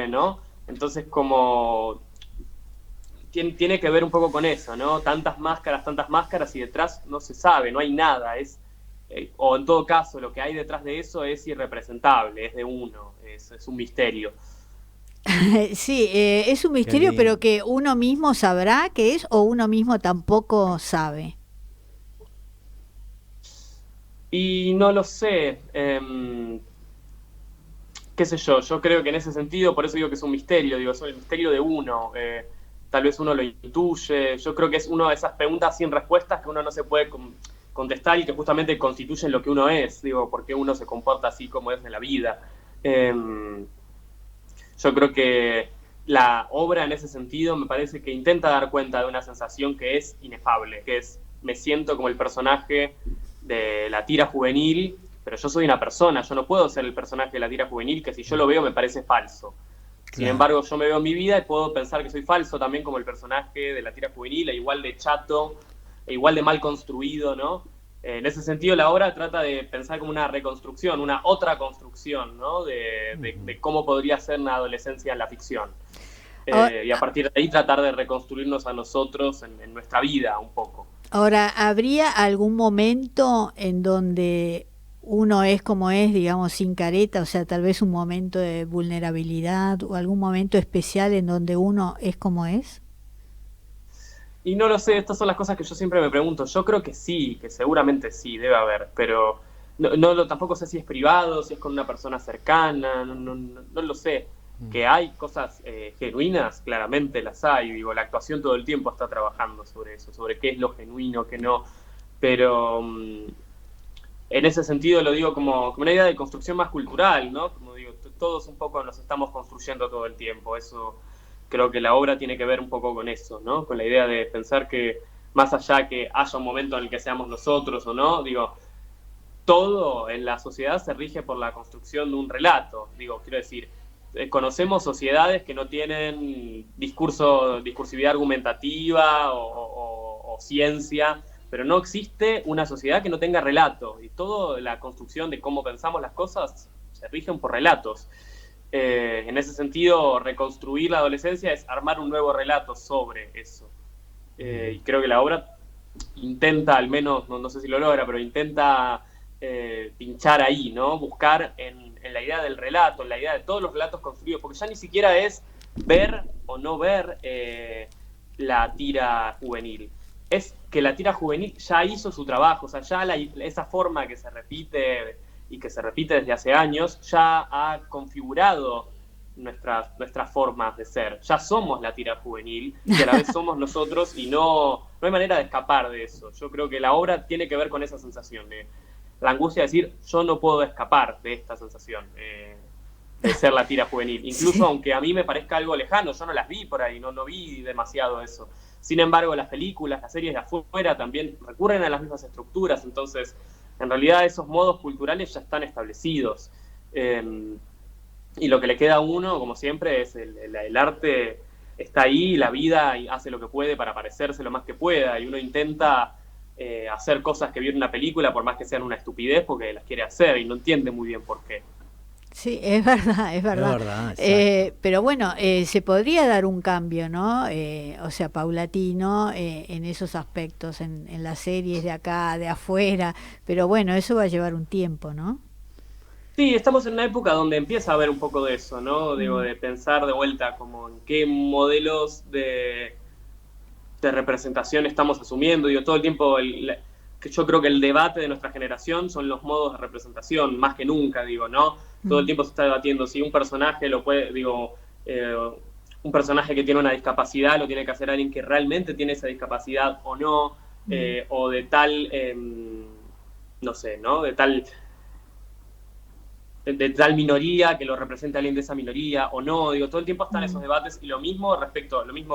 ¿No? Entonces, como tiene que ver un poco con eso, ¿no? Tantas máscaras y detrás no se sabe, no hay nada, o en todo caso, lo que hay detrás de eso es irrepresentable, es de uno, es un misterio. Sí, es un misterio, pero que uno mismo sabrá qué es o uno mismo tampoco sabe. Y no lo sé, qué sé yo creo que en ese sentido, por eso digo que es un misterio, digo, es el misterio de uno, tal vez uno lo intuye, yo creo que es una de esas preguntas sin respuestas que uno no se puede contestar y que justamente constituyen lo que uno es, digo, por qué uno se comporta así como es en la vida. Yo creo que la obra en ese sentido me parece que intenta dar cuenta de una sensación que es inefable, que es me siento como el personaje de la tira juvenil, pero yo soy una persona, yo no puedo ser el personaje de la tira juvenil que si yo lo veo me parece falso. Sin embargo, yo me veo en mi vida y puedo pensar que soy falso también como el personaje de la tira juvenil, e igual de chato, e igual de mal construido, ¿no? En ese sentido, la obra trata de pensar como una reconstrucción, una otra construcción, ¿no? De cómo podría ser una adolescencia en la ficción. Y a partir de ahí tratar de reconstruirnos a nosotros en nuestra vida un poco. Ahora, ¿habría algún momento en donde uno es como es, digamos, sin careta? O sea, tal vez un momento de vulnerabilidad o algún momento especial en donde uno es como es. Y no lo sé, estas son las cosas que yo siempre me pregunto. Yo creo que sí, que seguramente sí, debe haber, pero tampoco sé si es privado, si es con una persona cercana, no lo sé. Que hay cosas genuinas, claramente las hay. Digo, la actuación todo el tiempo está trabajando sobre eso, sobre qué es lo genuino, qué no. Pero en ese sentido lo digo como una idea de construcción más cultural, ¿no? Como digo, todos un poco nos estamos construyendo todo el tiempo. Eso creo que la obra tiene que ver un poco con eso, ¿no? Con la idea de pensar que más allá que haya un momento en el que seamos nosotros o no, digo, todo en la sociedad se rige por la construcción de un relato. Digo, quiero decir, conocemos sociedades que no tienen discursividad argumentativa o ciencia, pero no existe una sociedad que no tenga relato, y toda la construcción de cómo pensamos las cosas se rigen por relatos. En ese sentido, reconstruir la adolescencia es armar un nuevo relato sobre eso. Y creo que la obra intenta, al menos, no sé si lo logra, pero intenta pinchar ahí, ¿no? Buscar en la idea del relato, en la idea de todos los relatos construidos, porque ya ni siquiera es ver o no ver la tira juvenil. Es que la tira juvenil ya hizo su trabajo, o sea, ya esa forma que se repite y que se repite desde hace años, ya ha configurado nuestras formas de ser. Ya somos la tira juvenil y a la vez somos nosotros, y no hay manera de escapar de eso. Yo creo que la obra tiene que ver con esa sensación de la angustia de decir, yo no puedo escapar de esta sensación de ser la tira juvenil. Incluso sí, aunque a mí me parezca algo lejano, yo no las vi por ahí, no vi demasiado eso. Sin embargo, las películas, las series de afuera también recurren a las mismas estructuras, entonces en realidad esos modos culturales ya están establecidos. Y lo que le queda a uno, como siempre, es el arte está ahí, la vida hace lo que puede para parecerse lo más que pueda, y uno intenta hacer cosas que vio en una película, por más que sean una estupidez, porque las quiere hacer y no entiende muy bien por qué. Sí, es verdad. Es verdad, pero bueno, se podría dar un cambio, ¿no? O sea, paulatino en esos aspectos, en las series de acá, de afuera, pero bueno, eso va a llevar un tiempo, ¿no? Sí, estamos en una época donde empieza a haber un poco de eso, ¿no? Digo, de pensar de vuelta como en qué modelos de representación estamos asumiendo. Digo, todo el tiempo, que yo creo que el debate de nuestra generación son los modos de representación, más que nunca, digo, ¿no? Todo el tiempo se está debatiendo si un personaje lo puede, digo, un personaje que tiene una discapacidad lo tiene que hacer alguien que realmente tiene esa discapacidad o no, o de tal, no sé, ¿no? De tal minoría que lo represente alguien de esa minoría o no. Digo, todo el tiempo están esos debates, y lo mismo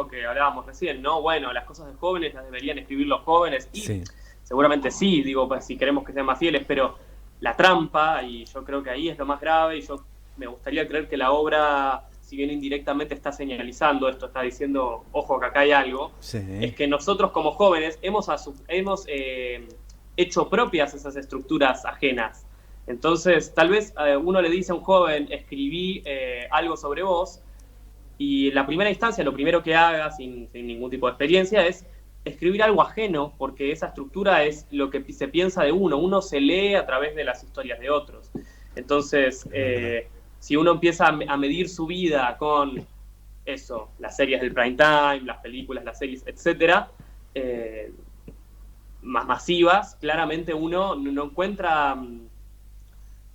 que hablábamos recién, ¿no? Bueno, las cosas de jóvenes las deberían escribir los jóvenes, y sí, seguramente sí, digo, pues si queremos que sean más fieles, pero la trampa, y yo creo que ahí es lo más grave, y yo me gustaría creer que la obra, si bien indirectamente está señalizando esto, está diciendo, ojo, que acá hay algo, sí, es que nosotros como jóvenes hemos hecho propias esas estructuras ajenas. Entonces, tal vez uno le dice a un joven, escribí algo sobre vos, y en la primera instancia, lo primero que haga, sin ningún tipo de experiencia, es escribir algo ajeno, porque esa estructura es lo que se piensa de uno se lee a través de las historias de otros. Entonces, si uno empieza a medir su vida con eso, las series del prime time, las películas, las series, etcétera, más masivas, claramente uno no encuentra,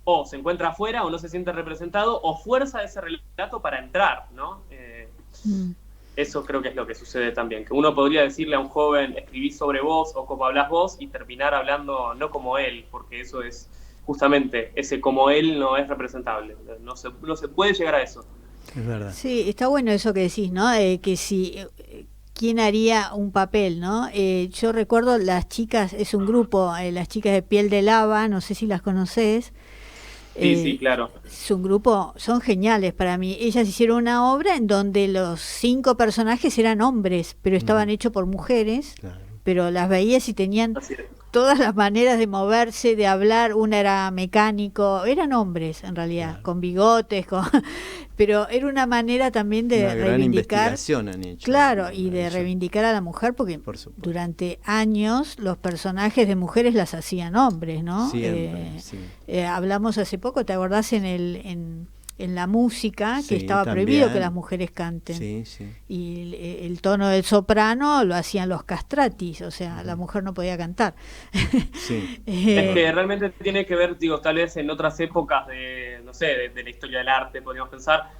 o se encuentra afuera, o no se siente representado, o fuerza ese relato para entrar, ¿no? Eso creo que es lo que sucede también, que uno podría decirle a un joven, escribí sobre vos o como hablas vos, y terminar hablando no como él, porque eso es justamente, ese como él no es representable, no se puede llegar a eso. Es verdad. Sí, está bueno eso que decís, ¿no? Que si quién haría un papel, ¿no? Yo recuerdo las chicas, es un grupo, las chicas de Piel de Lava, no sé si las conocés. Sí, claro. Es un grupo, son geniales para mí. Ellas hicieron una obra en donde los 5 personajes eran hombres, pero estaban hechos por mujeres, claro. Pero las veías y tenían todas las maneras de moverse, de hablar. Una era mecánico, eran hombres en realidad, claro. Con bigotes, pero era una manera también de una reivindicar, gran investigación han hecho, claro, y de reivindicar a la mujer, porque durante años los personajes de mujeres las hacían hombres, ¿no? Siempre, sí. Hablamos hace poco, ¿te acordás en la música, que estaba prohibido que las mujeres canten? Sí, sí. Y el tono del soprano lo hacían los castratis, o sea, la mujer no podía cantar. Sí. Es que realmente tiene que ver, digo, tal vez en otras épocas de, no sé, de la historia del arte, podríamos pensar,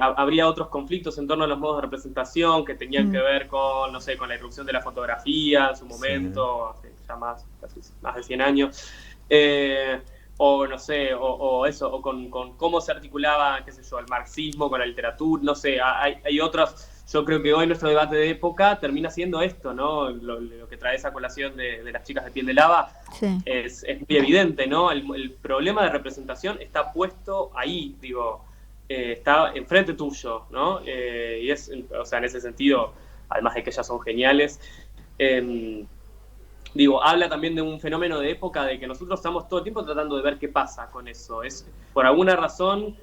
habría otros conflictos en torno a los modos de representación que tenían que ver con, no sé, con la irrupción de la fotografía en su momento, hace ya más de 100 años. O no sé, o eso, o con cómo se articulaba, qué sé yo, el marxismo con la literatura, no sé, hay otras. Yo creo que hoy nuestro debate de época termina siendo esto, ¿no? Lo que trae esa colación de las chicas de Piel de Lava es muy evidente, ¿no? El problema de representación está puesto ahí, digo, está enfrente tuyo, ¿no? Y es, o sea, en ese sentido, además de que ellas son geniales, digo, habla también de un fenómeno de época, de que nosotros estamos todo el tiempo tratando de ver qué pasa con eso. Es por alguna razón,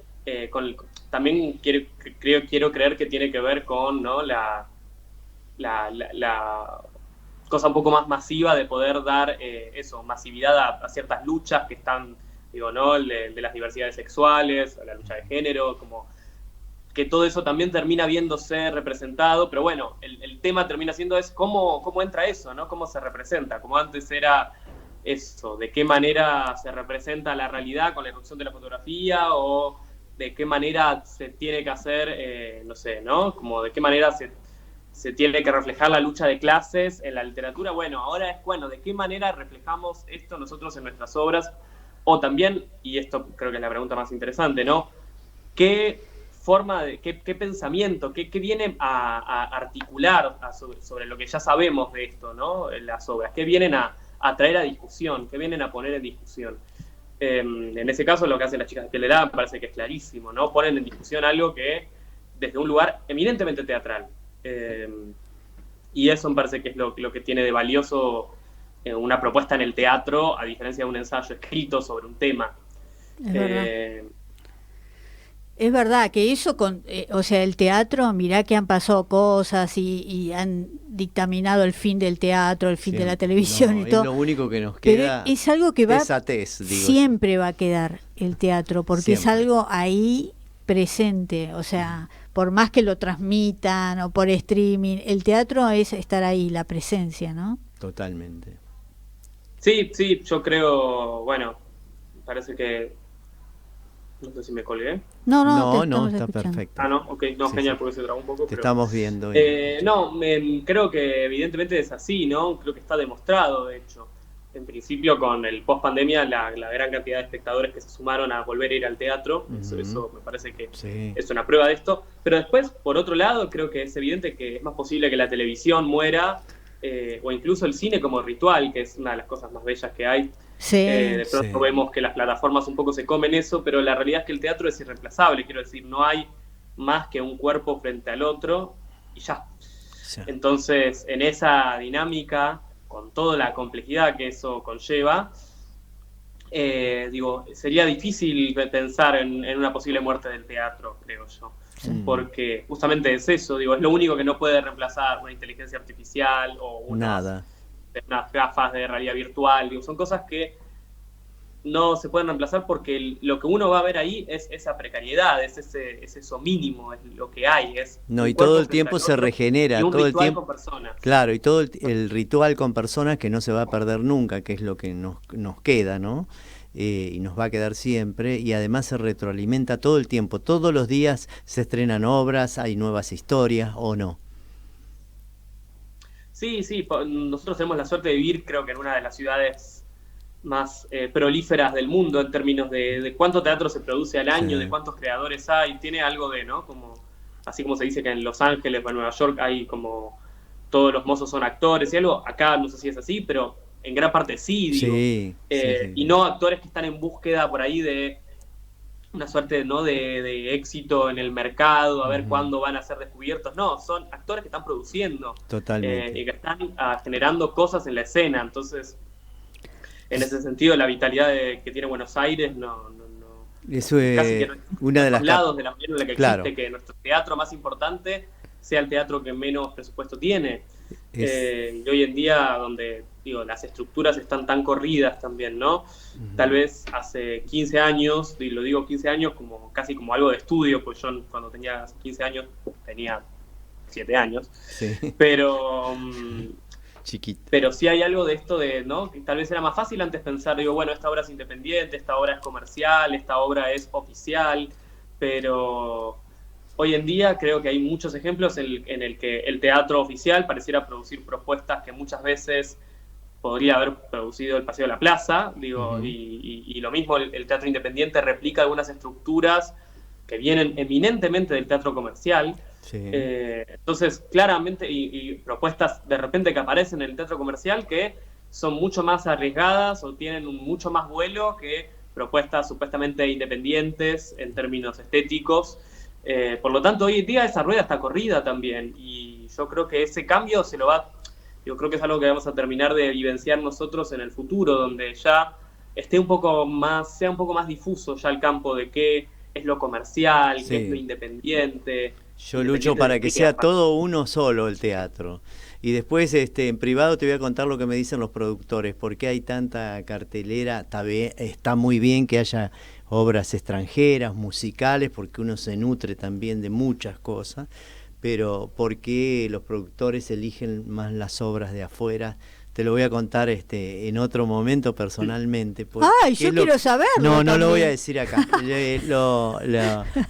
también quiero creer que tiene que ver con, ¿no? la cosa un poco más masiva de poder dar masividad a ciertas luchas que están, digo, ¿no? de las diversidades sexuales, a la lucha de género, como que todo eso también termina viéndose representado, pero bueno, el tema termina siendo cómo entra eso, ¿no? Cómo se representa, como antes era eso, de qué manera se representa la realidad con la irrupción de la fotografía, o de qué manera se tiene que hacer, no sé, ¿no? Como de qué manera se tiene que reflejar la lucha de clases en la literatura. Bueno, ahora es, de qué manera reflejamos esto nosotros en nuestras obras, o también, y esto creo que es la pregunta más interesante, ¿no? ¿Qué pensamiento, qué viene a articular sobre lo que ya sabemos de esto, ¿no? En las obras, qué vienen a traer a discusión, qué vienen a poner en discusión. En ese caso, lo que hacen las chicas de Piel de Lava me parece que es clarísimo, ¿no? Ponen en discusión algo que desde un lugar eminentemente teatral. Y eso me parece que es lo que tiene de valioso una propuesta en el teatro, a diferencia de un ensayo escrito sobre un tema. Es verdad. Es verdad que eso, o sea, el teatro, mirá que han pasado cosas y han dictaminado el fin del teatro, el fin de la televisión y todo. Es lo único que nos queda. Pero es algo que siempre yo. Va a quedar el teatro, porque siempre. Es algo ahí presente, o sea, por más que lo transmitan o por streaming, el teatro es estar ahí, la presencia, ¿no? Totalmente. Sí, yo creo, parece que... No sé si me colgué. No, está perfecto. No, ok, genial, porque se trabó un poco. Te estamos viendo. Creo que evidentemente es así, ¿no? Creo que está demostrado, de hecho. En principio, con el post-pandemia, la gran cantidad de espectadores que se sumaron a volver a ir al teatro, eso me parece que es una prueba de esto. Pero después, por otro lado, creo que es evidente que es más posible que la televisión muera, o incluso el cine como ritual, que es una de las cosas más bellas que hay. De pronto vemos que las plataformas un poco se comen eso, pero la realidad es que el teatro es irreemplazable, quiero decir, no hay más que un cuerpo frente al otro y ya. Entonces, en esa dinámica, con toda la complejidad que eso conlleva, sería difícil pensar en una posible muerte del teatro, creo yo. Porque justamente es eso, es lo único que no puede reemplazar una inteligencia artificial o unas gafas de realidad virtual, son cosas que no se pueden reemplazar porque lo que uno va a ver ahí es esa precariedad, es eso mínimo, es lo que hay. No, y todo el tiempo se regenera, y un todo el ritual tiempo. con personas. Claro, y todo el ritual con personas que no se va a perder nunca, que es lo que nos queda, ¿no? Y nos va a quedar siempre, y además se retroalimenta todo el tiempo. Todos los días se estrenan obras, hay nuevas historias, ¿o no? Sí, nosotros tenemos la suerte de vivir, creo que en una de las ciudades más prolíferas del mundo en términos de cuánto teatro se produce al año, Sí. de cuántos creadores hay. Tiene algo de, ¿no? Como, así como se dice que en Los Ángeles o en Nueva York hay como todos los mozos son actores y algo, acá no sé si es así, pero en gran parte sí, digo. Sí, sí. Y no actores que están en búsqueda por ahí de una suerte, ¿no? de éxito en el mercado, a ver cuándo van a ser descubiertos. No, son actores que están produciendo. Totalmente. Y que están generando cosas en la escena. Entonces, en ese sentido, la vitalidad que tiene Buenos Aires Eso es casi que no existe una de en las otros lados de la manera en la que Claro. existe, que nuestro teatro más importante sea el teatro que menos presupuesto tiene. Y hoy en día, donde las estructuras están tan corridas también, ¿no? Tal vez hace 15 años, y lo digo 15 años como casi como algo de estudio, pues yo cuando tenía 15 años tenía 7 años, Sí. pero Chiquito. pero sí hay algo de esto de, ¿no? Que tal vez era más fácil antes pensar, bueno, esta obra es independiente, esta obra es comercial, esta obra es oficial, pero hoy en día creo que hay muchos ejemplos en el que el teatro oficial pareciera producir propuestas que muchas veces podría haber producido el Paseo de la Plaza, y lo mismo el teatro independiente replica algunas estructuras que vienen eminentemente del teatro comercial. Sí. Entonces, claramente, y propuestas de repente que aparecen en el teatro comercial que son mucho más arriesgadas o tienen mucho más vuelo que propuestas supuestamente independientes en términos estéticos. Por lo tanto, hoy en día esa rueda está corrida también, y yo creo que ese cambio yo creo que es algo que vamos a terminar de vivenciar nosotros en el futuro, donde ya sea un poco más difuso ya el campo de qué es lo comercial, qué es lo independiente. Yo lucho para que sea todo uno solo el teatro. Y después en privado te voy a contar lo que me dicen los productores, porque hay tanta cartelera. Está muy bien que haya obras extranjeras, musicales, porque uno se nutre también de muchas cosas, pero ¿por qué los productores eligen más las obras de afuera? Te lo voy a contar en otro momento personalmente. Yo quiero saberlo. No lo voy a decir acá.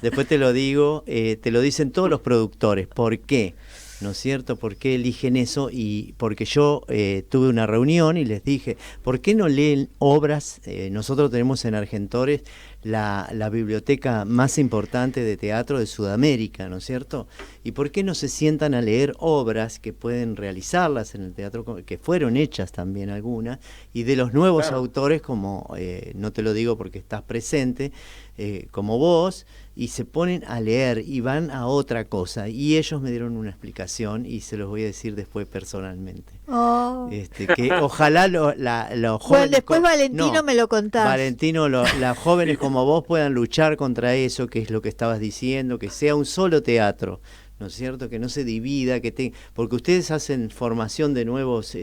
Después te lo digo. Te lo dicen todos los productores. ¿Por qué? ¿No es cierto? ¿Por qué eligen eso? Y porque yo tuve una reunión y les dije, ¿por qué no leen obras? Nosotros tenemos en Argentores la biblioteca más importante de teatro de Sudamérica, ¿no es cierto? ¿Y por qué no se sientan a leer obras que pueden realizarlas en el teatro, que fueron hechas también algunas, y de los nuevos autores, como, no te lo digo porque estás presente, como vos, y se ponen a leer y van a otra cosa? Y ellos me dieron una explicación y se los voy a decir después personalmente. Que ojalá los jóvenes... Bueno, después Valentino me lo contás. Valentino, las jóvenes como vos puedan luchar contra eso, que es lo que estabas diciendo, que sea un solo teatro, ¿no es cierto? Que no se divida, porque ustedes hacen formación de nuevos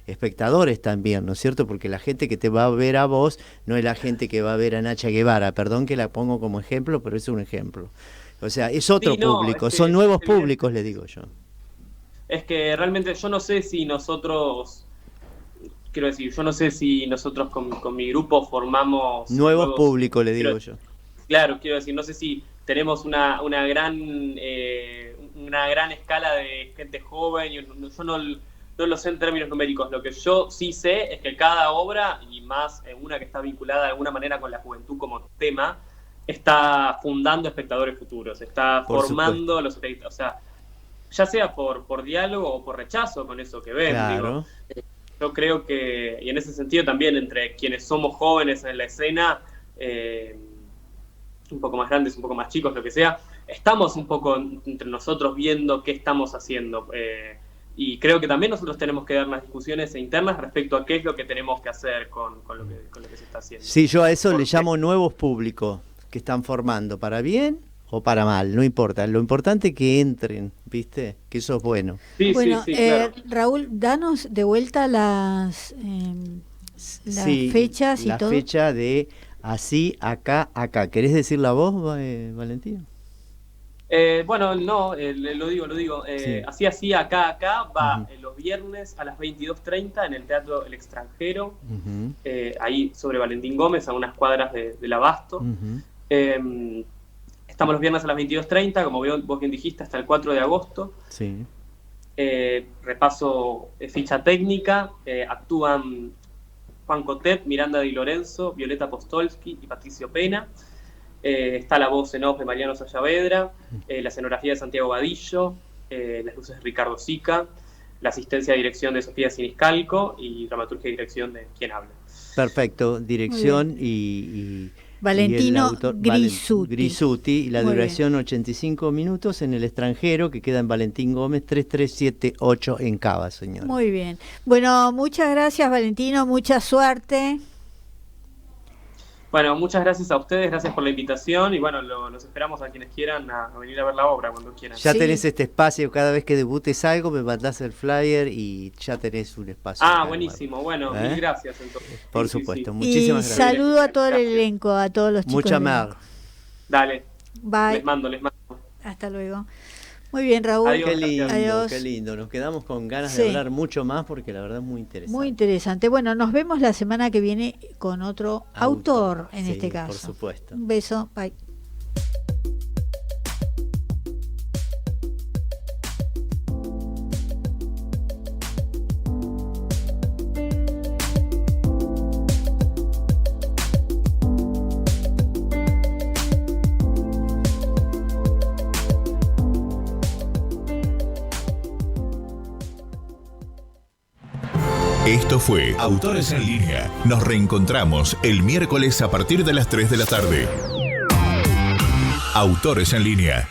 espectadores también, ¿no es cierto? Porque la gente que te va a ver a vos no es la gente que va a ver a Nacha Guevara, perdón que la pongo como ejemplo, pero es un ejemplo. O sea, es otro público, son nuevos públicos, le digo yo. Es que realmente yo no sé si nosotros... Quiero decir, yo no sé si nosotros con mi grupo formamos... Nuevos públicos, le digo yo. Claro, quiero decir, no sé si tenemos una gran escala de gente joven. Yo no lo sé en términos numéricos. Lo que yo sí sé es que cada obra, y más una que está vinculada de alguna manera con la juventud como tema, está fundando espectadores futuros, está formando a los espectadores. O sea, ya sea por diálogo o por rechazo con eso que ven. Claro. Digo, yo creo que, y en ese sentido también, entre quienes somos jóvenes en la escena, un poco más grandes, un poco más chicos, lo que sea, estamos un poco entre nosotros viendo qué estamos haciendo. Y creo que también nosotros tenemos que dar unas discusiones internas respecto a qué es lo que tenemos que hacer con lo que se está haciendo. Sí, yo a eso le llamo nuevos públicos que están formando, para bien o para mal, no importa. Lo importante es que entren, ¿viste? Que eso es bueno. Sí, bueno, claro. Raúl, danos de vuelta las fechas y la todo. fecha de así, acá, acá. ¿Querés decir la voz, Valentina? Bueno, no, lo digo. Sí. Así, acá, va Ujú. los viernes a las 22:30 en el Teatro El Extranjero, Ujú. ahí sobre Valentín Gómez, a unas cuadras del Abasto. Ujú. Estamos los viernes a las 22:30, como vos bien dijiste, hasta el 4 de agosto. Sí. Repaso ficha técnica, actúan Juan Cotet, Miranda Di Lorenzo, Violeta Postolsky y Patricio Pena. Está la voz en off de Mariano Sayavedra, la escenografía de Santiago Badillo, las luces de Ricardo Sica, la asistencia de dirección de Sofía Siniscalco y dramaturgia y dirección de Quien Habla. Perfecto, dirección y Valentino el autor, Grisuti. y la Muy duración 85 minutos en el extranjero, que queda en Valentín Gómez 3378 en Cava, señor. Muy bien. Bueno, muchas gracias, Valentino, mucha suerte. Bueno, muchas gracias a ustedes, gracias por la invitación y bueno, los esperamos a quienes quieran a venir a ver la obra cuando quieran. Ya Sí. tenés este espacio, cada vez que debutes algo me mandás el flyer y ya tenés un espacio. Ah, acá, buenísimo, bueno, ¿Eh? mil gracias entonces. Por Sí, supuesto, sí. muchísimas Y gracias. saludo a todo el Gracias. elenco, a todos los chicos. Mucha del mer. elenco. Dale, Bye. les mando. Hasta luego. Muy bien, Raúl. Adiós. Qué lindo, Adiós. qué lindo. Nos quedamos con ganas Sí. de hablar mucho más porque la verdad es muy interesante. Muy interesante. Bueno, nos vemos la semana que viene con otro autor en sí, este caso. por supuesto. Un beso. Bye. Esto fue Autores en Línea. Nos reencontramos el miércoles a partir de las 3 de la tarde. Autores en Línea.